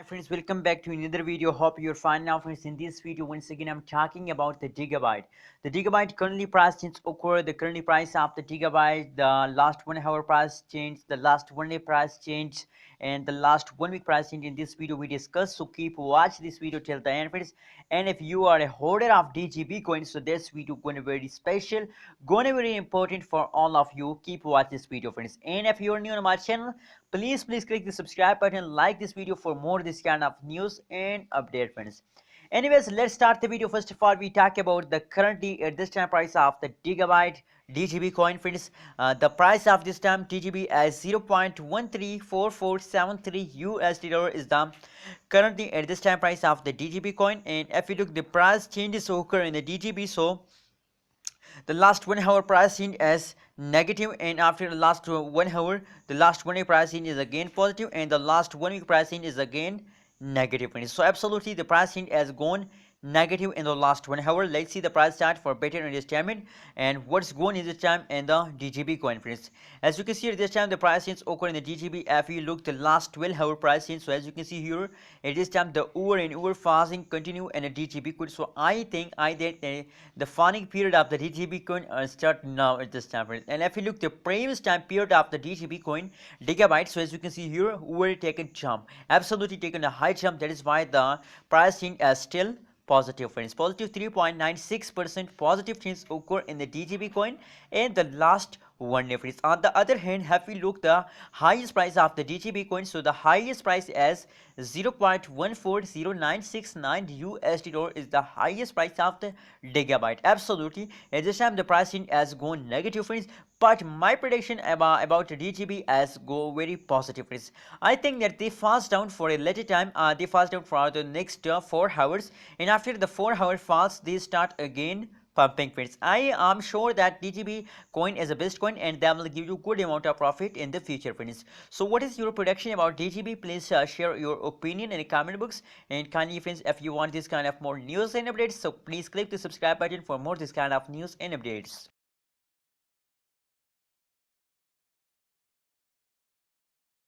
Hi friends, welcome back to another video. Hope you're fine now friends. In this video once again I'm talking about the Digibyte. The Digibyte currently price change occur, the currently price of the Digibyte, the last 1 hour price change, the last 1 day price change, and the last 1 week price change. In this video we discuss, so keep watch this video till the end friends. And if you are a holder of DGB coins, so this video going to be very special, going to be very important for all of you. Keep watch this video friends. And if you are new on my channel, please click the subscribe button, like this video for more this kind of news and update friends. Anyways, let's start the video. First of all, we talk about the currently at this time price of the Digibyte DGB coin friends. The price of this time DGB as 0.134473 USD dollar is the currently at this time price of the DGB coin. And if you look, the price changes occur in the DGB. So the last 1 hour price change as negative, and after the last 1 hour the last 1 day price change is again positive, and the last 1 week price change is again negative. So absolutely the price change has gone negative in the last 1 hour. Let's see the price chart for better understanding and what's going in this time in the DGB coin friends. As you can see at this time the price change occur in the DGB. If you look the last 12 hour price change, so as you can see here at this time the over and over fasting continue in the DGB coin. So I think the funding period of the DGB coin start now at this time friends. And if you look the previous time period of the DGB coin Digibyte, so as you can see here over taken jump, absolutely taken a high jump. That is why the price change is still positive friends. Positive 3.96% positive change occur in the DGB coin in the last 1 day friends. On the other hand, have we look the highest price of the DGB coin, so the highest price is 0.140969 USD dollar is the highest price of the Digibyte. Absolutely at this time the pricing has gone negative friends, but my prediction about the DGB has go very positive friends. I think that they fast down for a later time. They fast down for the next 4 hours, and after the 4 hour fast they start again pumping friends. I am sure that DGB coin is the best coin and that will give you good amount of profit in the future friends. So what is your prediction about DGB? Please share your opinion in the comment box, and kindly friends, if you want this kind of more news and updates, so please click the subscribe button for more this kind of news and updates.